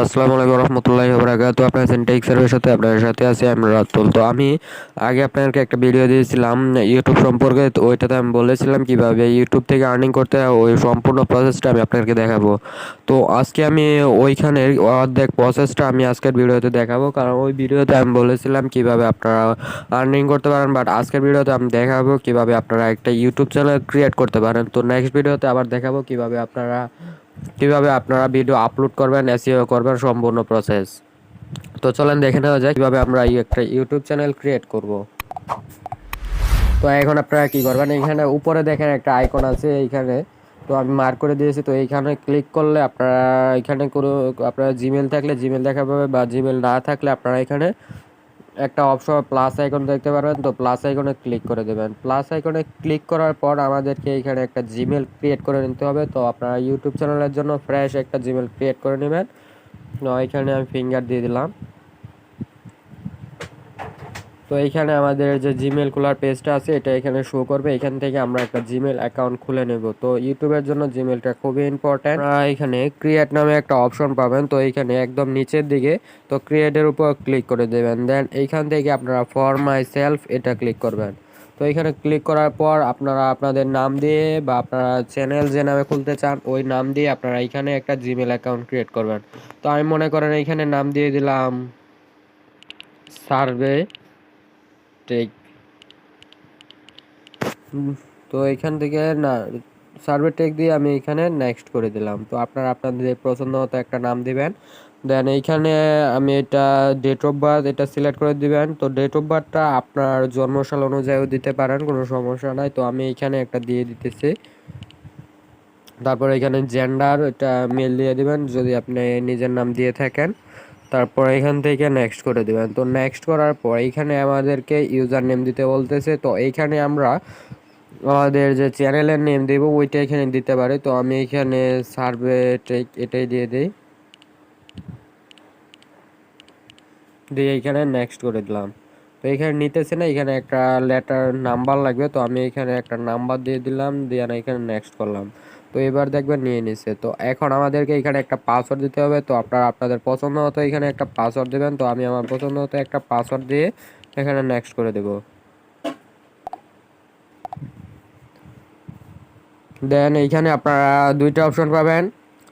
আসসালামু আলাইকুম রহমতুল্লাহি ওয়া বারাকাতুহু। আপনার টেক সার্ভিসের সাথে আপনাদের সাথে আছি আমি রাতুল। তো আমি আগে আপনাদেরকে একটা ভিডিও দিয়েছিলাম ইউটিউব সম্পর্কে। তো ওইটাতে আমি বলেছিলাম কিভাবে ইউটিউব থেকে আর্নিং করতে হয়, ওই সম্পূর্ণ প্রসেসটা আমি আপনাদেরকে দেখাবো। তো আজকে আমি ওইখানের অর্ধেক প্রসেসটা আমি আজকের ভিডিওতে দেখাবো, কারণ ওই ভিডিওতে আমি বলেছিলাম কিভাবে আপনারা আর্নিং করতে পারেন, বাট আজকের ভিডিওতে আমি দেখাবো কিভাবে আপনারা একটা ইউটিউব চ্যানেল ক্রিয়েট করতে পারেন। তো নেক্সট ভিডিওতে আবার দেখাবো কিভাবে আপনারা ভিডিও আপলোড করবেন, এসইও করবেন, সম্পূর্ণ প্রসেস। তো চলেন দেখে নেওয়া যায় কিভাবে আমরা একটা ইউটিউব চ্যানেল ক্রিয়েট করব। তো এখন আপনারা কি করবেন, এখানে উপরে দেখেন একটা আইকন আছে এইখানে, তো আমি মার্ক করে দিয়েছি। তো এইখানে ক্লিক করলে আপনারা এখানে কোনো আপনারা জিমেল থাকলে জিমেল দেখা পাবে, বা জিমেল না থাকলে আপনারা এখানে একটা অপশন প্লাস আইকন দেখতে পারবেন। তো প্লাস আইকনে ক্লিক করে দেবেন। প্লাস আইকনে ক্লিক করার পর আমাদেরকে এখানে একটা জিমেল ক্রিয়েট করে নিতে হবে। তো আপনারা ইউটিউব চ্যানেলের জন্য ফ্রেশ একটা জিমেল ক্রিয়েট করে নেবেন। তো এখানে আমি ফিঙ্গার দিয়ে দিলাম। তো এইখানে আমাদের যে জিমেল খোলার পেজটা আছে এটা এখানে শো করবে। এখান থেকে আমরা একটা জিমেল অ্যাকাউন্ট খুলে নেব। তো ইউটিউবের জন্য জিমেলটা খুবই ইম্পর্ট্যান্ট। এখানে ক্রিয়েট নামে একটা অপশন পাবেন, তো এইখানে একদম নিচের দিকে তো ক্রিয়েটের উপর ক্লিক করে দেবেন। দেন এইখান থেকে আপনারা ফর মাই সেলফ এটা ক্লিক করবেন। তো এখানে ক্লিক করার পর আপনারা আপনাদের নাম দিয়ে বা আপনারা চ্যানেল যে নামে খুলতে চান ওই নাম দিয়ে আপনারা এখানে একটা জিমেল অ্যাকাউন্ট ক্রিয়েট করবেন। তো আমি মনে করেন এইখানে নাম দিয়ে দিলাম সার্ভে টেক। তো এখান থেকে না সার্ভে টেক দিয়ে আমি এখানে নেক্সট করে দিলাম। তো আপনারা আপনাদের পছন্দ মতো একটা নাম দিবেন। দেন এইখানে আমি এটা ডেট অফ বার্থ এটা সিলেক্ট করে দিবেন। তো ডেট অফ বার্থটা আপনার জন্মসাল অনুযায়ীও দিতে পারেন, কোনো সমস্যা নাই। তো আমি এখানে একটা দিয়ে দিতেছি। তারপর এখানে জেন্ডার এটা মেল দিয়ে দিবেন যদি আপনি নিজের নাম দিয়ে থাকেন। তারপর এখান থেকে নেক্সট করে দিবেন। তো নেক্সট করার পর এইখানে আমাদেরকে ইউজার নেম দিতে বলতেছে। তো এইখানে আমরা আমাদের যে চ্যানেলের নেম দেব ওইটা এখানে দিতে পারি। তো আমি এখানে সার্ভে টেক এটাই দিয়ে দিই, দিয়ে এখানে নেক্সট করে দিলাম। তো এখানে নিতেছে না, এখানে একটা লেটার নাম্বার লাগবে। তো আমি এখানে একটা নাম্বার দিয়ে দিলাম, দিয়ে এখানে নেক্সট করলাম। তো এবার দেখবেন নিয়ে নিছে। তো এখন আমাদেরকে এখানে একটা পাসওয়ার্ড দিতে হবে। তো আপনারা আপনাদের পছন্দ মতো এখানে একটা পাসওয়ার্ড দেবেন। তো আমি আমার পছন্দ মতো একটা পাসওয়ার্ড দিয়ে এখানে নেক্সট করে দেব। দেন এইখানে আপনারা দুইটা অপশন পাবেন,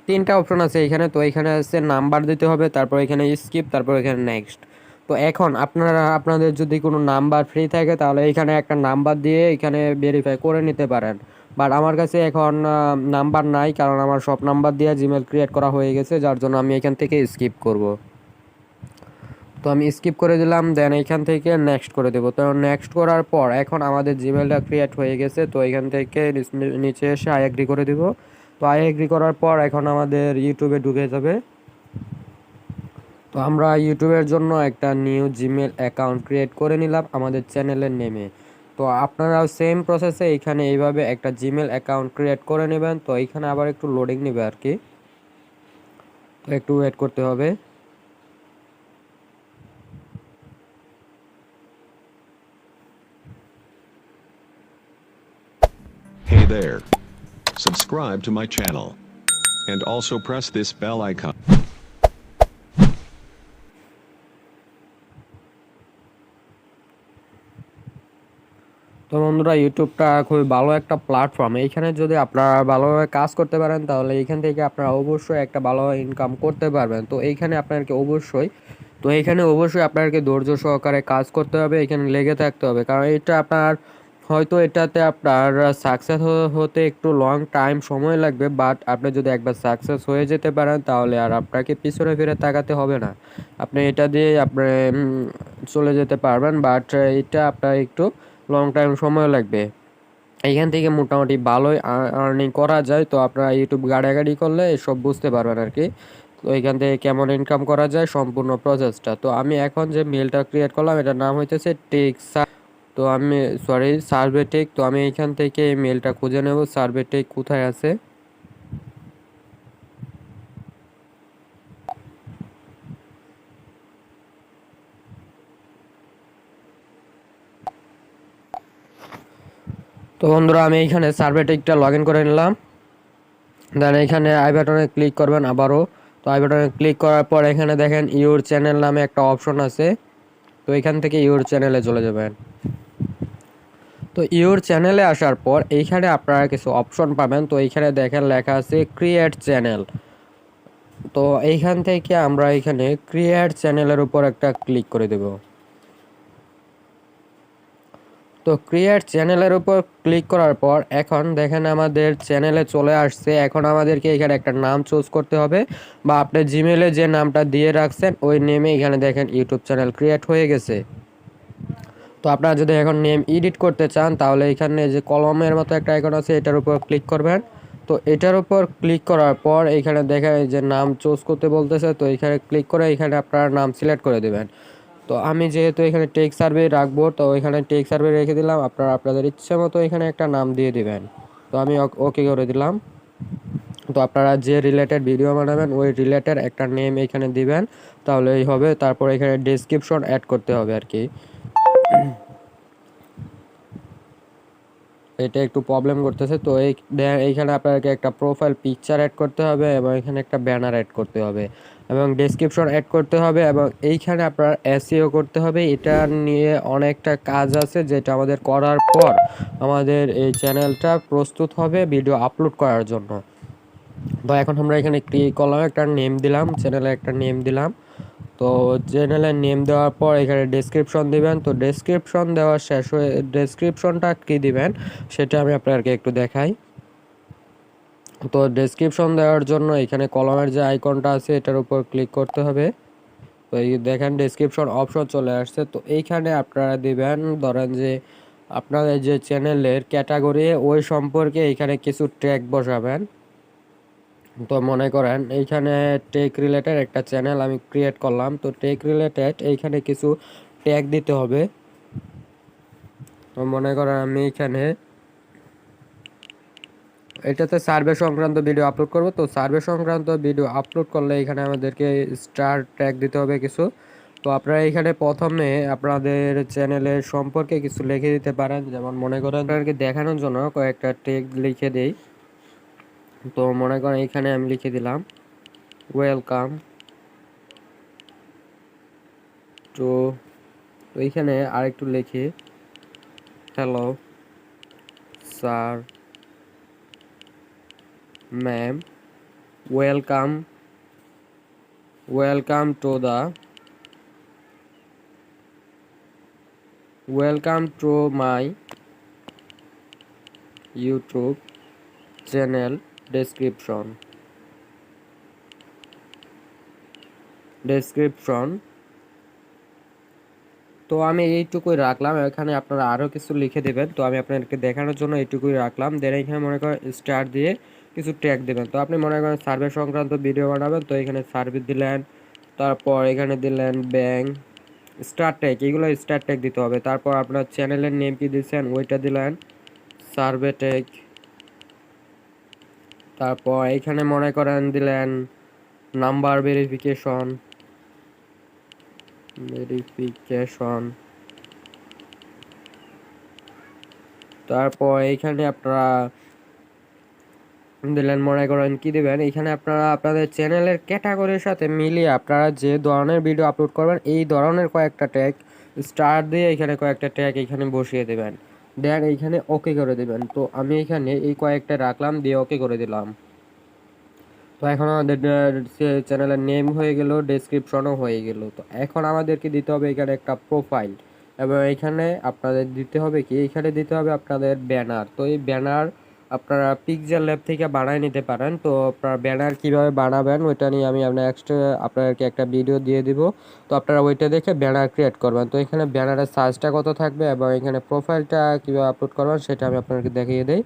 তিনটা অপশন আছে এইখানে। তো এইখানে আছে নাম্বার দিতে হবে, তারপর এখানে স্কিপ, তারপর এখানে নেক্সট। তো এখন আপনারা আপনাদের যদি কোনো নাম্বার ফ্রি থাকে তাহলে এখানে একটা নাম্বার দিয়ে এখানে ভেরিফাই করে নিতে পারেন। বাট আমার কাছে এখন নাম্বার নাই, কারণ আমার সব নাম্বার দিয়ে জিমেল ক্রিয়েট করা হয়ে গেছে, যার জন্য আমি এখান থেকে স্কিপ করব। তো আমি স্কিপ করে দিলাম। দেন এখান থেকে নেক্সট করে দেবো। তো নেক্সট করার পর এখন আমাদের জিমেলটা ক্রিয়েট হয়ে গেছে। তো এখান থেকে নিচে এসে আই এগ্রি করে দিব। তো আই এগ্রি করার পর এখন আমাদের ইউটিউবে ঢুকে যাবে। তো আমরা ইউটিউবের জন্য একটা নিউ জিমেল অ্যাকাউন্ট ক্রিয়েট করে নিলাম আমাদের চ্যানেলের নেমে। তো আপনারাও সেম প্রসেসে এখানে এইভাবে একটা জিমেল অ্যাকাউন্ট ক্রিয়েট করে নেবেন। তো এইখানে আবার একটু লোডিং নেবে আর কি, তো একটু ওয়েট করতে হবে। Hey there. Subscribe to my channel. And also press this bell icon. তো বন্ধুরা, ইউটিউবটা খুবই ভালো একটা প্ল্যাটফর্ম। এইখানে যদি আপনারা ভালোভাবে কাজ করতে পারেন তাহলে এইখান থেকে আপনারা অবশ্যই একটা ভালো ইনকাম করতে পারবেন। তো এইখানে অবশ্যই আপনাকে ধৈর্য সহকারে কাজ করতে হবে, এখানে লেগে থাকতে হবে, কারণ এটা আপনার হয়তো এটাতে আপনার সাকসেস হতে একটু লং টাইম সময় লাগবে। বাট আপনি যদি একবার সাকসেস হয়ে যেতে পারেন তাহলে আর আপনাকে পিছনে ফিরে তাকাতে হবে না, আপনি এটা দিয়ে আপনি চলে যেতে পারবেন। বাট এটা আপনার একটু লং টাইম সময় লাগবে। এইখান থেকে মোটামুটি ভালোই আর্নিং করা যায়। তো আপনারা ইউটিউব গাড়াগাড়ি করলে সব বুঝতে পারবেন আর কি। তো এইখান থেকে কেমন ইনকাম করা যায় সম্পূর্ণ প্রসেসটা। তো আমি এখন যে মেলটা ক্রিয়েট করলাম এটার নাম হইতেছে টেক। তো আমি সার্ভে টেক। তো আমি এইখান থেকে মেলটা খুঁজে নেব সার্ভে টেক কোথায় আছে। তো বন্ধুরা, আমি এইখানে সার্ভে টেকটা লগ ইন করে নিলাম। দেন এইখানে আই বাটনে ক্লিক করবেন আবারও। তো আই বাটনে ক্লিক করার পর এখানে দেখেন ইউর চ্যানেল নামে একটা অপশন আছে, তো এখান থেকে ইউর চ্যানেলে চলে যাবেন। তো ইউর চ্যানেলে আসার পর এইখানে আপনারা কিছু অপশন পাবেন। তো এইখানে দেখেন লেখা আছে ক্রিয়েট চ্যানেল। তো এইখান থেকে আমরা এখানে ক্রিয়েট চ্যানেলের উপর একটা ক্লিক করে দেব। তো ক্রিয়েট চ্যানেলের উপর ক্লিক করার পর এখন দেখেন আমাদের চ্যানেলে চলে আসছে। এখন আমাদেরকে এখানে একটা নাম চুজ করতে হবে, বা আপনি জিমেলে যে নামটা দিয়ে রাখছেন ওই নেমে এখানে দেখেন ইউটিউব চ্যানেল ক্রিয়েট হয়ে গেছে। তো আপনারা যদি এখন নেম এডিট করতে চান তাহলে এখানে যে কলমের মতো একটা আইকন আছে এটার উপর ক্লিক করবেন। তো এটার উপর ক্লিক করার পর এখানে দেখেন যে নাম চুজ করতে বলতেছে, তো এখানে ক্লিক করে এখানে আপনারা নাম সিলেক্ট করে দেবেন। তো আমি যেহেতু এখানে টেক সার্ভে রাখবো, তো এখানে টেক সার্ভে রেখে দিলাম। আপনারা আপনাদের ইচ্ছে মতো এখানে একটা নাম দিয়ে দিবেন। তো আমি ওকে করে দিলাম। তো আপনারা যে রিলেটেড ভিডিও বানাবেন ওই রিলেটেড একটা নেম এখানে দিবেন, তাহলেই হবে। তারপর এখানে ডেসক্রিপশন অ্যাড করতে হবে আর কি। এটা একটু প্রবলেম করতেছে। তো এইখানে আপনাকে একটা প্রোফাইল পিকচার অ্যাড করতে হবে, এবং এখানে একটা ব্যানার অ্যাড করতে হবে, এবং ডেসক্রিপশন অ্যাড করতে হবে, এবং এইখানে আপনার এসইও করতে হবে। এটা নিয়ে অনেকটা কাজ আছে, যেটা আমাদের করার পর আমাদের এই চ্যানেলটা প্রস্তুত হবে ভিডিও আপলোড করার জন্য। তো এখন আমরা এখানে ক্লিক করলাম, একটা নেম দিলাম, চ্যানেলে একটা নেম দিলাম। তো চ্যানেলের নেম দেওয়ার পর এখানে ডেসক্রিপশন দিবেন। তো ডেসক্রিপশন দেওয়া শেষ হয়ে ডেসক্রিপশনটা কি দিবেন সেটা আমি আপনাদেরকে একটু দেখাই। তো ডেসক্রিপশন দেওয়ার জন্য এখানে কলমের যে আইকনটা আছে এটার উপর ক্লিক করতে হবে। তো এই দেখেন ডেসক্রিপশন অপশন চলে আসছে। তো এইখানে আপনারা দিবেন, ধরেন যে আপনাদের যে চ্যানেলের ক্যাটাগরি ওই সম্পর্কে এখানে কিছু ট্যাগ বসাবেন। তো মনে করেন এইখানে টেক রিলেটেড একটা চ্যানেল আমি ক্রিয়েট করলাম। তো টেক রিলেটেড এইখানে কিছু ট্যাগ দিতে হবে। তো মনে করেন আমি এখানে এটাতে সার্ভে সংক্রান্ত ভিডিও আপলোড করব। তো সার্ভে সংক্রান্ত ভিডিও আপলোড করলে এখানে আমাদেরকে স্টার ট্যাগ দিতে হবে কিছু। তো আপনারা এখানে প্রথমে আপনাদের চ্যানেলের সম্পর্কে কিছু লিখে দিতে পারেন, যেমন মনে করেন আপনাদেরকে দেখানোর জন্য কয়েকটা ট্যাগ লিখে দেই। তো মনে করেন এখানে আমি লিখে দিলাম ওয়েলকাম টু, তো এইখানে আরেকটু লিখি hello sir ma'am, welcome welcome to my YouTube channel description. তো আমি এইটুকুই রাখলাম, এখানে আপনারা আরও কিছু লিখে দেবেন। তো আমি আপনাদেরকে দেখানোর জন্য এইটুকুই রাখলাম। দেন এখানে মনে করেন স্টার দিয়ে কিছু ট্যাগ দেবেন। তো আপনি মনে করেন সার্ভে সংক্রান্ত ভিডিও বানাবেন, তো এখানে সার্ভে দিলেন, তারপর এখানে দিলেন ব্যাংক স্টার ট্যাগ, এগুলো স্টার ট্যাগ দিতে হবে। তারপর আপনার চ্যানেলের নেম কি দিচ্ছেন ওইটা দিলেন সার্ভে ট্যাগ। তারপর এখানে মনে করেন দিলেন নাম্বার ভেরিফিকেশন। তারপর এইখানে আপনারা দিলেন মনে করেন কি দিবেন, এখানে আপনারা আপনাদের চ্যানেলের ক্যাটাগরির সাথে মিলিয়ে আপনারা যে ধরনের ভিডিও আপলোড করবেন এই ধরনের কয়েকটা ট্যাগ স্টার দিয়ে এখানে কয়েকটা ট্যাগ এখানে বসিয়ে দেবেন। দেন এইখানে ওকে করে দেবেন। তো আমি এখানে এই কয়েকটা রাখলাম, দিয়ে ওকে করে দিলাম। তো এখন আমাদের চ্যানেলের নেম হয়ে গেল, ডেসক্রিপশনও হয়ে গেল। তো এখন আমাদেরকে দিতে হবে এখানে একটা প্রোফাইল, এবং এখানে আপনাদের দিতে হবে কি, এখানে দিতে হবে আপনাদের ব্যানার। তো এই ব্যানার আপনারা পিক্সেল ল্যাব থেকে বানায় নিতে পারেন। তো আপনারা ব্যানার কীভাবে বানাবেন ওইটা নিয়ে আমি নেক্সট আপনাদেরকে একটা ভিডিও দিয়ে দিব। তো আপনারা ওইটা দেখে ব্যানার ক্রিয়েট করবেন। তো এখানে ব্যানারের সাইজটা কত থাকবে এবং এখানে প্রোফাইলটা কীভাবে আপলোড করবেন সেটা আমি আপনাদেরকে দেখিয়ে দিই।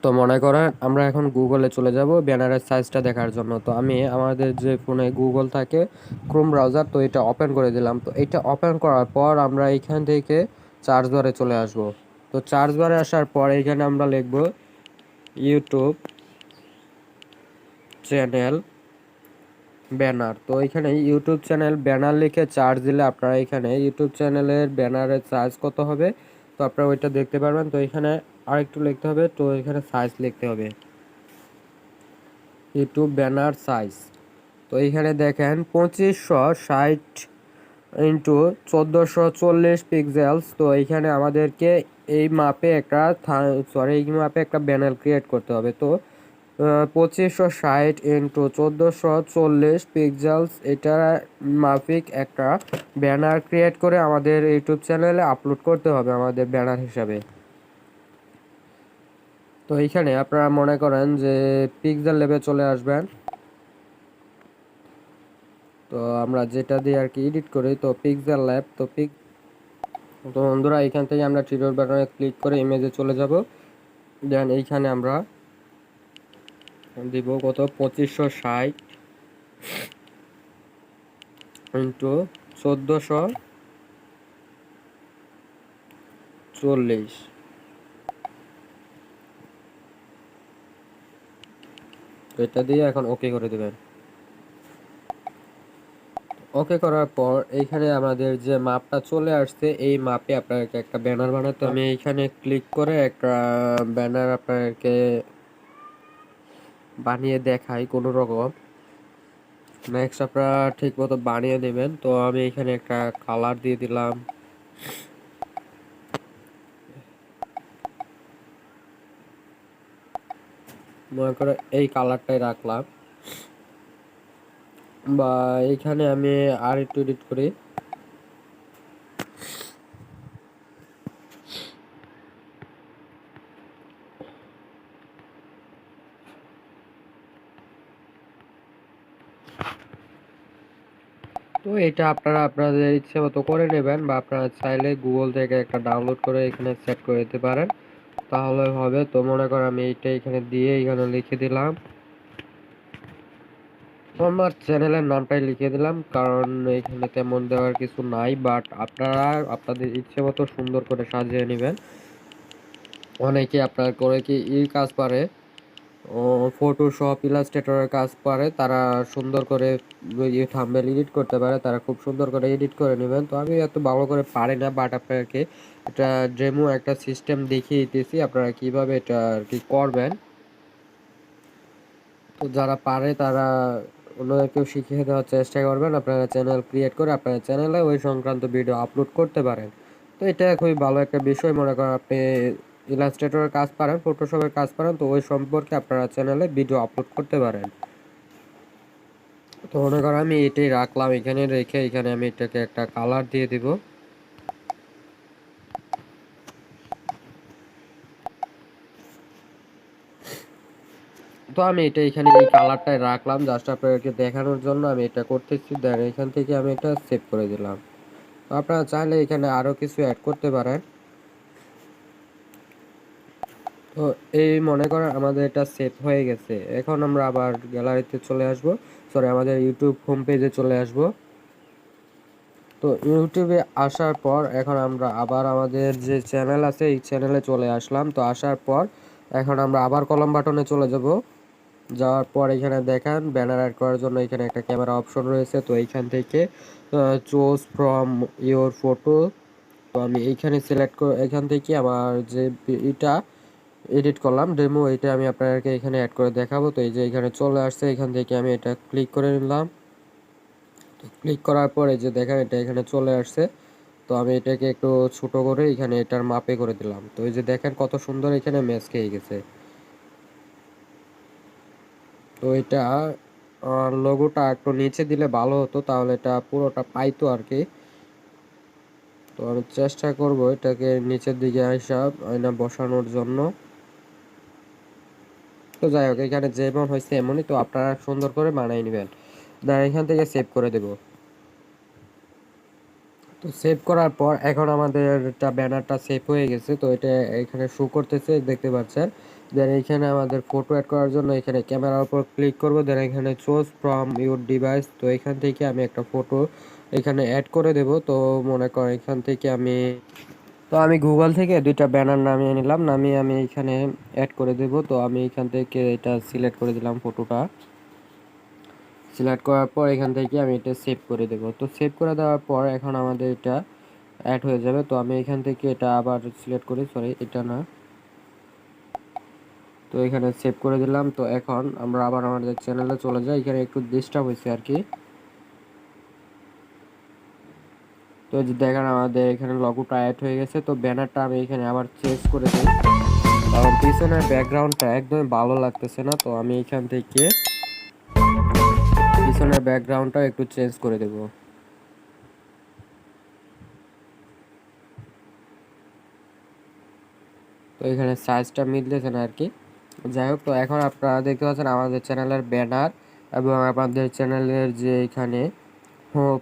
তো মনে করেন আমরা এখন গুগলে চলে যাব ব্যানারের সাইজটা দেখার জন্য। তো আমি আমাদের যে ফোনে গুগল থাকে ক্রোম ব্রাউজার, তো এটা ওপেন করে দিলাম। তো এটা ওপেন করার পর আমরা এইখান থেকে সার্চ বারে চলে আসব। তো সার্চ বারে আসার পর এখানে আমরা লিখব ইউটিউব চ্যানেল ব্যানার। তো এখানে ইউটিউব চ্যানেল ব্যানার লিখে সার্চ দিলে আপনারা এখানে ইউটিউব চ্যানেলের ব্যানারের সাইজ কত হবে তো আপনারা ওইটা দেখতে পারবেন। তো এখানে আরেকটু লিখতে হবে, তো এখানে সাইজ লিখতে হবে ইউটিউব ব্যানার সাইজ। তো এইখানে দেখেন 2560 ইন্টু 1440 পিক্সেলস। তো এইখানে আমাদেরকে এই মাপে একটা এই মাপে একটা ব্যানার ক্রিয়েট করতে হবে। তো 2560 ইন্টু 1440 পিক্সেলস এটা মাফিক একটা ব্যানার ক্রিয়েট করে আমাদের ইউটিউব চ্যানেলে আপলোড করতে হবে আমাদের ব্যানার হিসাবে। তো এইখানে আপনারা মনে করেন যে পিক্সেল লেভে চলে আসবেন। তো আমরা যেটা দিয়ে আর কি এডিট করি, তো পিক্সেল ল্যাব। তো বন্ধুরা এখান থেকে আমরা থ্রি ডট বাটনে ক্লিক করে ইমেজে চলে যাব। দেন এইখানে আমরা দিব কত 2560 ইন্টু 1440। তো এটা দিয়ে এখন ওকে করে দেবেন। ওকে করার পর এইখানে আমাদের যে মাপটা চলে আসছে এই মাপে আপনাকে একটা ব্যানার বানাতে হবে। আমি এইখানে ক্লিক করে একটা ব্যানার আপনাকে বানিয়ে দেখাই কোনো রকম। নেক্সট আপনারা ঠিক মতো বানিয়ে নেবেন। তো আমি এখানে একটা কালার দিয়ে দিলাম। মনে করে এই কালারটাই রাখলাম, বা এইখানে আমি আর একটু এডিট করি। তো এটা আপনারা আপনাদের ইচ্ছে মতো করে নেবেন, বা আপনারা চাইলে গুগল থেকে একটা ডাউনলোড করে এখানে সেট করে দিতে পারেন, তাহলে হবে। তো মনে করেন আমি এইটা এখানে দিয়ে এখানে লিখে দিলাম, আমার চ্যানেলের নামটাই লিখে দিলাম, কারণ এখানে তেমন দেওয়ার কিছু নাই। বাট আপনারা আপনাদের ইচ্ছে মতো সুন্দর করে সাজিয়ে নেবেন। অনেকে আপনার করে কি কাজ পারে, ফটোশপ ইলাস্ট্রেটরের কাজ পারে, তারা সুন্দর করে থাম্বনেল এডিট করতে পারে, তারা খুব সুন্দর করে এডিট করে নেবেন। তো আমি এত ভালো করে পারি না, বাট আপনাকে এটা ডেমো একটা সিস্টেম দেখিয়ে দিতেছি আপনারা কিভাবে এটা আর কি করবেন। তো যারা পারে তারা অন্যদেরকেও শিখিয়ে দেওয়ার চেষ্টা করবেন। আপনারা চ্যানেল ক্রিয়েট করে আপনার চ্যানেলে ওই সংক্রান্ত ভিডিও আপলোড করতে পারেন। তো এটা খুবই ভালো একটা বিষয়। মনে করেন আপনি ইলাস্ট্রেটরের কাজ পারেন, ফটোশপের কাজ পারেন, তো ওই সম্পর্কে আপনারা চ্যানেলে ভিডিও আপলোড করতে পারেন। তো মনে করেন আমি এটাই রাখলাম, এখানে রেখে এখানে আমি এটাকে একটা কালার দিয়ে দিব। তো আমি এটা এখানে এই কালারটাই রাখলাম জাস্ট আপনাদেরকে দেখানোর জন্য আমি এটা করতেছি। দেন এখান থেকে আমি এটা সেভ করে দিলাম। তো আপনারা চাইলে এখানে আরো কিছু অ্যাড করতে পারেন। তো এই মনে করেন আমাদের এটা সেভ হয়ে গেছে। এখন আমরা আবার গ্যালারিতে চলে আসব, সরি আমাদের ইউটিউব হোম পেজে চলে আসব। তো ইউটিউবে আসার পর এখন আমরা আবার আমাদের যে চ্যানেল আছে এই চ্যানেলে চলে আসলাম। তো আসার পর এখন আমরা আবার কলম বাটনে চলে যাব। যাওয়ার পর এখানে দেখেন ব্যানার অ্যাড করার জন্য এখানে একটা ক্যামেরা অপশন রয়েছে। তো এইখান থেকে চুজ ফ্রম ইওর ফটো, তো আমি এইখানে সিলেক্ট করে এখান থেকে আমার যে এটা এডিট করলাম ডেমো, এটা আমি আপনাদেরকে এখানে অ্যাড করে দেখাবো। তো এই যে এখানে চলে আসছে, এখান থেকে আমি এটা ক্লিক করে নিলাম। তো ক্লিক করার পরে যে দেখেন এটা এখানে চলে আসছে। তো আমি এটাকে একটু ছোট করে এখানে এটার মাপে করে দিলাম। তো এই যে দেখেন কত সুন্দর এখানে ম্যাচ খেয়ে গেছে। তো এটা লোগোটা একটু নিচে দিলে ভালো হতো, তাহলে এটা পুরোটা পাইতো আর কি। তো আমি চেষ্টা করব এটাকে নিচের দিকে হিসাব আয়না বসানোর জন্য। তো যাই হোক এখানে যেমন হয়েছে এমনই, তো আপনারা সুন্দর করে বানিয়ে নেবেন। দেন এখান থেকে সেভ করে দেব। তো সেভ করার পর এখন আমাদের এটা ব্যানারটা সেভ হয়ে গেছে। তো এটা এখানে শো করতেছে দেখতে পাচ্ছেন। দেন এখানে আমাদের ফটো অ্যাড করার জন্য এখানে ক্যামেরার উপর ক্লিক করব। দেন এখানে চুজ ফ্রম ইউর ডিভাইস, তো এখান থেকে আমি একটা ফটো এখানে অ্যাড করে দেব। তো মনে করেন এখান থেকে আমি গুগল থেকে দুইটা ব্যানার নামিয়ে নিলাম, নামিয়ে আমি এখানে অ্যাড করে দেব। তো আমি এখান থেকে এটা সিলেক্ট করে দিলাম, ফটোটা সিলেক্ট করার পর এখান থেকে আমি এটা সেভ করে দেব। তো সেভ করে দেওয়ার পর এখন আমাদের এটা অ্যাড হয়ে যাবে। তো আমি এখান থেকে এটা আবার সিলেক্ট করি, সরি এটা না, তো এখানে সেভ করে দিলাম। তো এখন আমরা আবার আমাদের চ্যানেলে চলে যাই। এখানে একটু ডিস্টার্ব হয়েছে আর কি। তো যে দেখেন আমাদের এখানে লগোটা অ্যাড হয়ে গেছে। তো ব্যানারটা আমি এখানে আবার চেঞ্জ করে দিই, কারণ পিছনের ব্যাকগ্রাউন্ডটা একদমই ভালো লাগতেছে না। তো আমি এখান থেকে পিছনের ব্যাকগ্রাউন্ডটা একটু চেঞ্জ করে দেব। তো এখানে সাইজটা মিলতেছে না আর কি। যাই হোক, তো এখন আপনারা দেখতে পাচ্ছেন আমাদের চ্যানেলের ব্যানার এবং আমাদের চ্যানেলের যে এখানে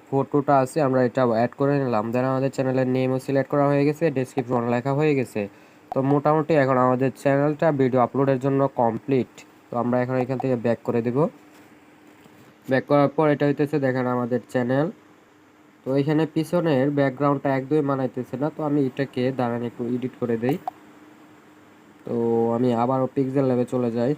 ফটোটা আছে আমরা এটা অ্যাড করে নিলাম। দেন আমাদের চ্যানেলের নেমও সিলেক্ট করা হয়ে গেছে, ডেসক্রিপশন লেখা হয়ে গেছে। তো মোটামুটি এখন আমাদের চ্যানেলটা ভিডিও আপলোডের জন্য কমপ্লিট। তো আমরা এখন এখান থেকে ব্যাক করে দেব। ব্যাক করার পর এটা হইতেছে দেখেন আমাদের চ্যানেল। তো এখানে পিছনের ব্যাকগ্রাউন্ডটা একদমই মানাইতেছে না। তো আমি এটাকে দাঁড়ান একটু এডিট করে দেই। তো আমি আবারও পিক্সেল ল্যাবে চলে যাই।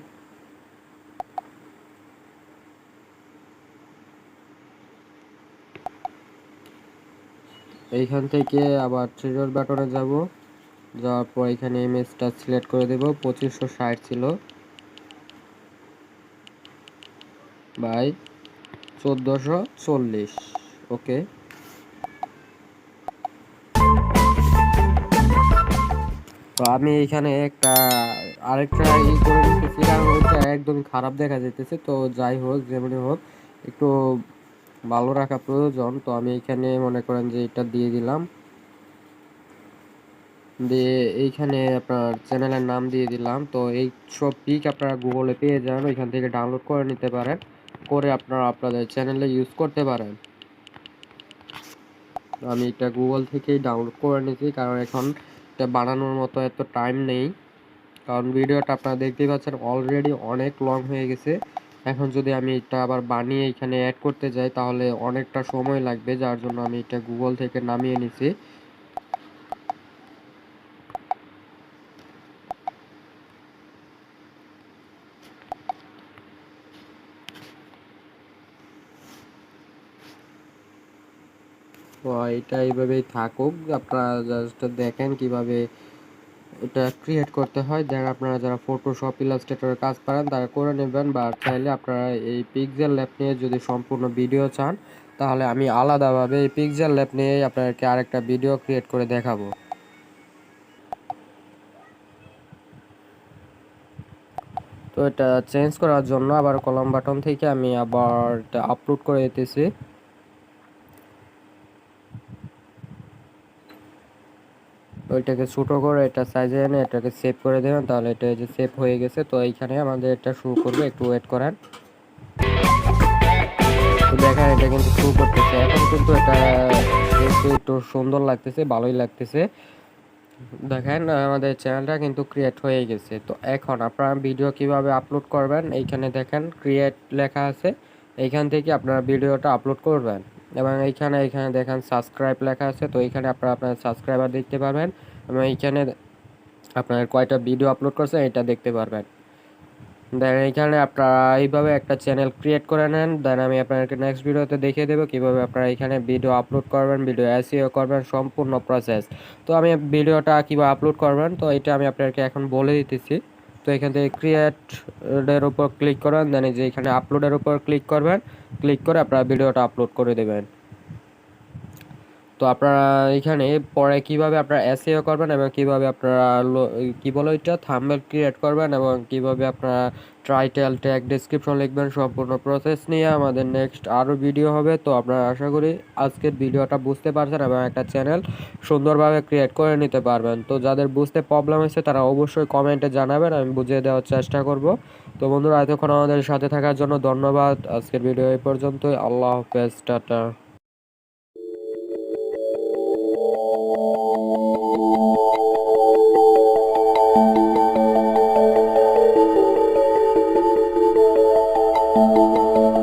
এইখান থেকে আবার থ্রি ডট বাটনে যাব। যাওয়ার পর এখানে ইমেজটা সিলেক্ট করে দেব। 2560 ছিল বাই 1440। ওকে। তো আমি এখানে আরেকটা করে নিতেছি, কারণ ওইটা একদমই খারাপ দেখা যাইতেছে। তো যাই হোক, যেমনই হোক, একটু ভালো রাখা প্রয়োজন। তো আমি এখানে মনে করেন যে এটা দিয়ে দিলাম, দিয়ে এইখানে আপনার চ্যানেলের নাম দিয়ে দিলাম। তো এই সব পিক আপনারা গুগলে পেয়ে যান, ওইখান থেকে ডাউনলোড করে নিতে পারেন, করে আপনারা আপনাদের চ্যানেলে ইউজ করতে পারেন। আমি এটা গুগল থেকেই ডাউনলোড করে নিয়েছি, কারণ এখন এটা বানানোর মতো এত টাইম নেই। কারণ ভিডিওটা আপনারা দেখতেই পাচ্ছেন অলরেডি অনেক লং হয়ে গেছে। এখন যদি আমি এটা আবার বানিয়ে এখানে অ্যাড করতে যাই তাহলে অনেকটা সময় লাগবে, যার জন্য আমি এটা গুগল থেকে নামিয়ে নিছি। তো এটা এইভাবেই থাকুক, আপনারা জাস্ট দেখেন কিভাবে এটা ক্রিয়েট করতে হয়। দেন আপনারা যারা ফটোশপ ইলাস্ট্রেটরের কাজ পারেন তারা করে নেবেন, বা চাইলে আপনারা এই পিক্সেল ল্যাব নিয়ে যদি সম্পূর্ণ ভিডিও চান তাহলে আমি আলাদাভাবে এই পিক্সেল ল্যাব নিয়েই আপনাদেরকে আরেকটা ভিডিও ক্রিয়েট করে দেখাবো। তো এটা চেঞ্জ করার জন্য আবার কলম বাটন থেকে আমি আবার এটা আপলোড করে দিতেছি। ওইটাকে ছোটো করে এটা সাইজে এনে এটাকে সেভ করে দেবেন, তাহলে এটা যে সেভ হয়ে গেছে। তো এইখানে আমাদের এটা শুরু করবে, একটু ওয়েট করেন। তো দেখেন এটা কিন্তু শুরু করতেছে এখন, কিন্তু এটা একটু একটু সুন্দর লাগতেছে, ভালোই লাগতেছে। দেখেন আমাদের চ্যানেলটা কিন্তু ক্রিয়েট হয়ে গেছে। তো এখন আপনারা ভিডিও কিভাবে আপলোড করবেন, এইখানে দেখেন ক্রিয়েট লেখা আছে, এইখান থেকে আপনারা ভিডিওটা আপলোড করবেন। এবং এইখানে এইখানে দেখেন সাবস্ক্রাইব লেখা আছে। তো এইখানে আপনারা আপনার সাবস্ক্রাইবার দেখতে পারবেন, এবং এইখানে আপনার কয়টা ভিডিও আপলোড করছে এটা দেখতে পারবেন। দেন এইখানে আপনারা এইভাবে একটা চ্যানেল ক্রিয়েট করে নেন। দেন আমি আপনাদেরকে নেক্সট ভিডিওতে দেখিয়ে দেবো কীভাবে আপনারা এখানে ভিডিও আপলোড করবেন, ভিডিও এসইও করবেন, সম্পূর্ণ প্রসেস। তো আমি ভিডিওটা কীভাবে আপলোড করবেন তো এটা আমি আপনাদেরকে এখন বলে দিতেছি। তো এখান থেকে ক্রিয়েটের উপর ক্লিক করবেন, দেন এই যে এখানে আপলোডের উপর ক্লিক করবেন, ক্লিক করে আপনারা ভিডিওটা আপলোড করে দেবেন। তো আপনারা এখানে পরে কিভাবে আপনারা এসইও করবেন এবং কিভাবে আপনারা কি বলে ওইটা থাম্বনেল ক্রিয়েট করবেন এবং কিভাবে আপনারা টাইটেল ট্যাগ ডেসক্রিপশন লিখবেন, সম্পূর্ণ প্রসেস নিয়ে আমাদের নেক্সট আরও ভিডিও হবে। তো আপনারা আশা করি আজকের ভিডিওটা বুঝতে পারছেন এবং একটা চ্যানেল সুন্দরভাবে ক্রিয়েট করে নিতে পারবেন। তো যাদের বুঝতে প্রবলেম হয়েছে তারা অবশ্যই কমেন্টে জানাবেন, আমি বুঝিয়ে দেওয়ার চেষ্টা করব। তো বন্ধুরা, এতক্ষণ আমাদের সাথে থাকার জন্য ধন্যবাদ। আজকের ভিডিও এই পর্যন্তই। আল্লাহ হাফেজ, টাটা।